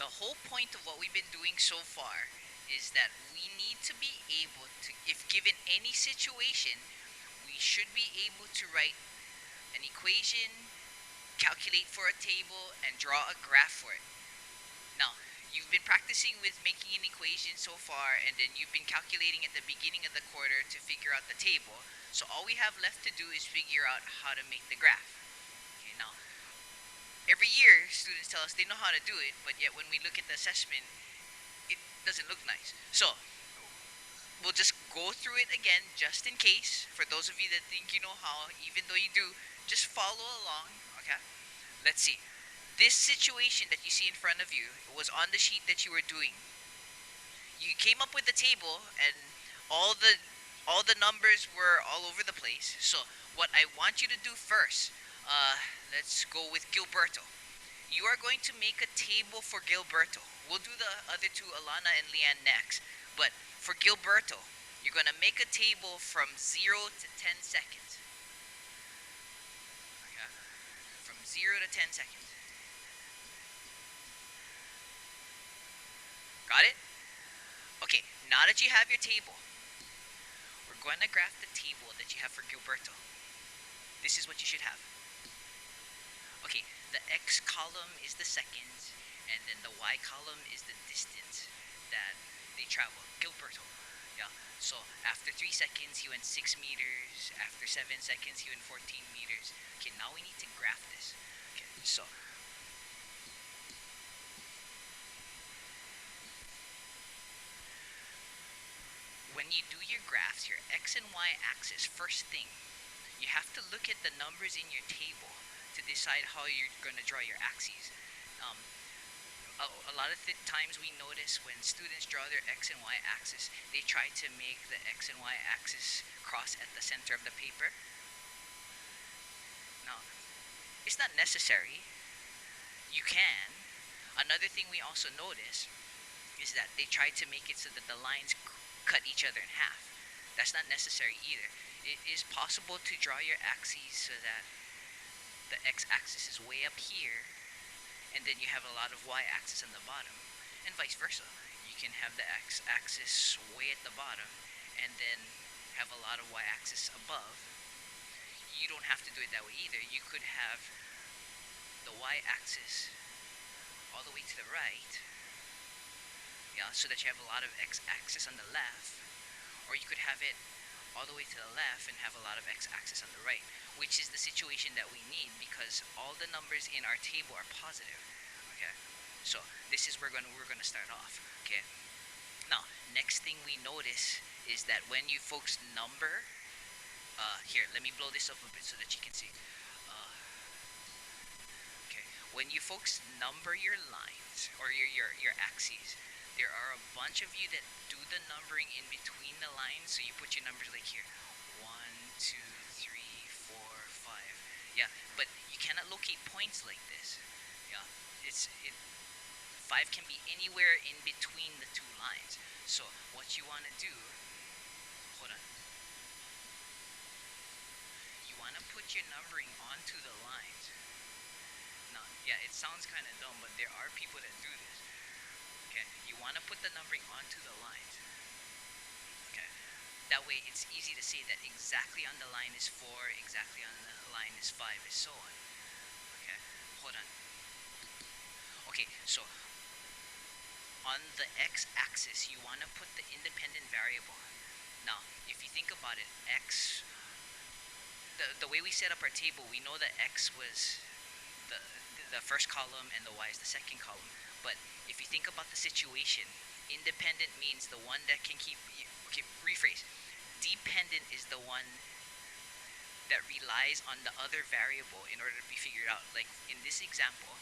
the whole point of what we've been doing so far is that we need to be able to, if given any situation, we should be able to write an equation, calculate for a table, and draw a graph for it. Now, you've been practicing with making an equation so far, and then you've been calculating at the beginning of the quarter to figure out the table. So all we have left to do is figure out how to make the graph. Okay, now, every year, students tell us they know how to do it, but yet when we look at the assessment, it doesn't look nice. So, we'll just go through it again just in case. For those of you that think you know how, even though you do, just follow along, okay? Let's see. This situation that you see in front of you was on the sheet that you were doing. You came up with the table and all the all the numbers were all over the place. So what I want you to do first, let's go with Gilberto. You are going to make a table for Gilberto. We'll do the other two, Alana and Leanne, next. But for Gilberto, you're going to make a table from 0 to 10 seconds. Okay? From 0 to 10 seconds. Got it? Okay, now that you have your table, we're going to graph the table that you have for Gilberto. This is what you should have. Okay, the x column is the seconds, and then the y column is the distance that they travel. Gilberto. Yeah, so after 3 seconds, he went 6 meters. After 7 seconds, he went 14 meters. Okay, now we need to graph this. Okay, so when you do your graphs, your x and y axis, first thing, you have to look at the numbers in your table to decide how you're going to draw your axes. Um, a lot of times we notice when students draw their x and y axis, they try to make the x and y axis cross at the center of the paper. Now, it's not necessary. You can. Another thing we also notice is that they try to make it so that the lines cut each other in half. That's not necessary either. It is possible to draw your axes so that the x-axis is way up here, and then you have a lot of y-axis on the bottom, and vice versa. You can have the x-axis way at the bottom, and then have a lot of y-axis above. You don't have to do it that way either. You could have the y-axis all the way to the right, yeah, so that you have a lot of x-axis on the left, or you could have it all the way to the left and have a lot of x-axis on the right, which is the situation that we need because all the numbers in our table are positive. Okay, so this is where we're gonna start off. Okay, now next thing we notice is that when you folks number, here, let me blow this up a bit so that you can see. Okay, when you folks number your lines or your axes, there are a bunch of you that do the numbering in between the lines, so you put your numbers like here, 1, 2, 3, 4, 5. Yeah, but you cannot locate points like this. Yeah, 5 can be anywhere in between the two lines. So what you want to do, hold on. You want to put your numbering onto the lines. Now, yeah, it sounds kind of dumb, but there are people that do this. Okay, you want to put the numbering onto the lines. Okay, that way it's easy to say that exactly on the line is 4, exactly on the line is 5, and so on. Okay, hold on. Okay, so on the x-axis, you want to put the independent variable. Now, if you think about it, x, the way we set up our table, we know that x was the first column and the y is the second column. But if you think about the situation, independent means the one that can keep, okay, rephrase. Dependent is the one that relies on the other variable in order to be figured out. Like in this example,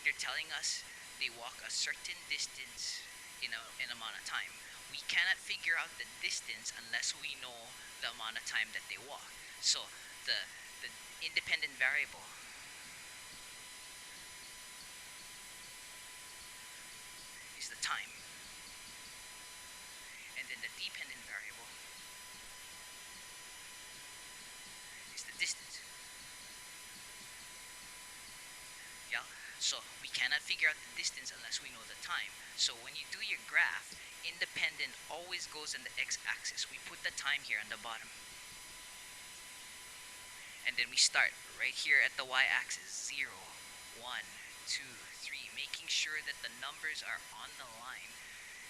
they're telling us they walk a certain distance in an amount of time. We cannot figure out the distance unless we know the amount of time that they walk. So the independent variable is the time, and then the dependent variable is the distance. Yeah, so we cannot figure out the distance unless we know the time. So when you do your graph, independent always goes on the x-axis. We put the time here on the bottom, and then we start right here at the y-axis. 0, 1, 2, 3, making sure that the numbers are on the line.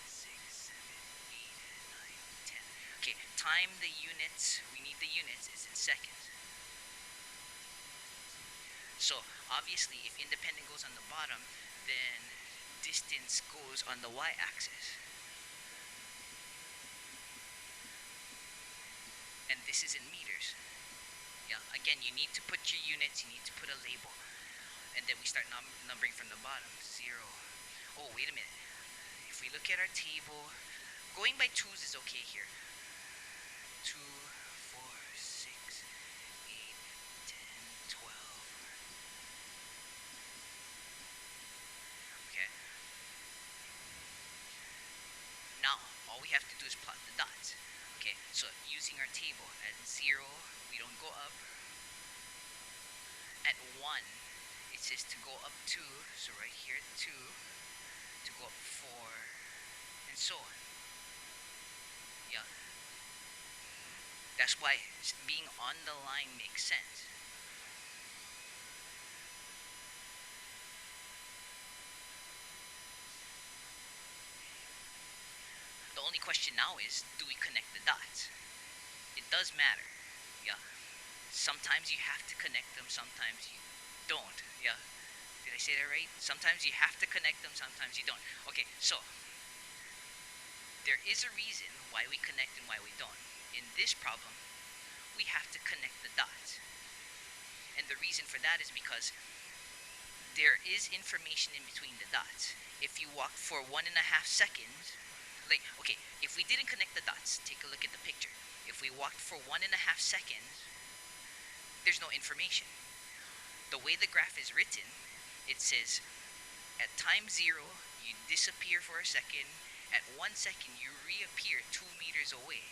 6, 7, 8, 9, 10. Okay, time, the units, we need the units, is in seconds. So obviously if independent goes on the bottom, then distance goes on the y-axis. And this is in meters. Yeah, again, you need to put your units, you need to put a label. And then we start numbering from the bottom. 0. Oh, wait a minute. If we look at our table, going by twos is okay here. 2, 4, 6, 8, 10, 12. Okay. Now, all we have to do is plot the dots. Okay, so using our table, at 0, we don't go up. At 1, it says to go up 2, so right here 2, to go up 4, and so on. Yeah, that's why being on the line makes sense. The only question now is, do we connect the dots? It does matter. Yeah, sometimes you have to connect them, sometimes you don't. Yeah, did I say that right? Sometimes you have to connect them, sometimes you don't. Okay, so there is a reason why we connect and why we don't. In this problem, we have to connect the dots. And the reason for that is because there is information in between the dots. If you walk for 1.5 seconds, like, okay, if we didn't connect the dots, take a look at the picture. If we walked for 1.5 seconds, there's no information. The way the graph is written, it says at time 0, you disappear for a second. At 1 second, you reappear 2 meters away.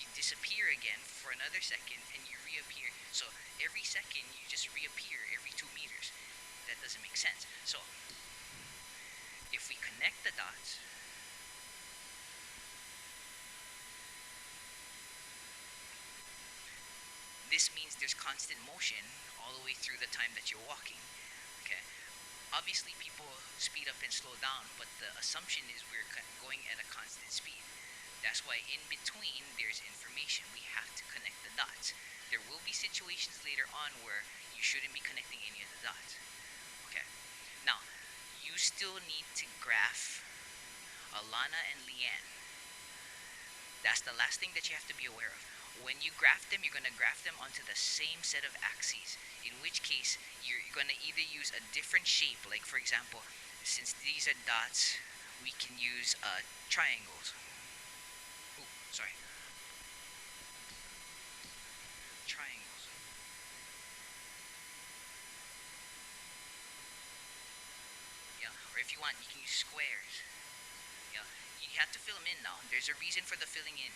You disappear again for another second, and you reappear. So every second, you just reappear every 2 meters. That doesn't make sense. So if we connect the dots, this means there's constant motion all the way through the time that you're walking. Okay. Obviously, people speed up and slow down, but the assumption is we're going at a constant speed. That's why in between there's information. We have to connect the dots. There will be situations later on where you shouldn't be connecting any of the dots. Okay. Now, you still need to graph Alana and Leanne. That's the last thing that you have to be aware of. When you graph them, you're going to graph them onto the same set of axes, in which case you're going to either use a different shape, like for example, since these are dots, we can use triangles. Oh, sorry. Triangles. Yeah, or if you want, you can use squares. Yeah, you have to fill them in now. There's a reason for the filling in.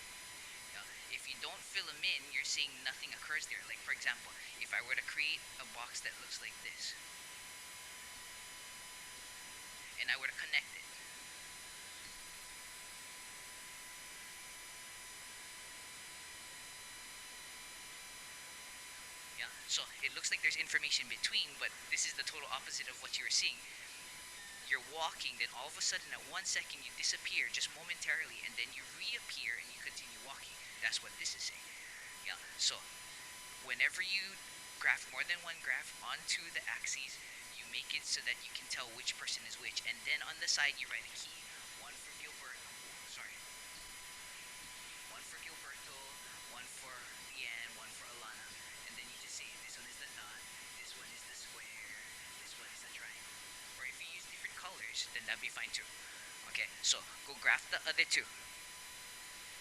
If you don't fill them in, you're saying nothing occurs there. Like for example, if I were to create a box that looks like this, and I were to connect it, yeah, so it looks like there's information between, but this is the total opposite of what you were seeing. You're walking, then all of a sudden at 1 second you disappear just momentarily, and then you reappear and you continue walking. That's what this is saying. Yeah, so whenever you graph more than one graph onto the axes, you make it so that you can tell which person is which, and then on the side you write a key. One for Gilberto, sorry. One for Gilberto, one for Leanne, one for Alana, and then you just say this one is the dot, this one is the square, this one is the triangle. Or if you use different colors, then that'd be fine too. Okay, so go graph the other two.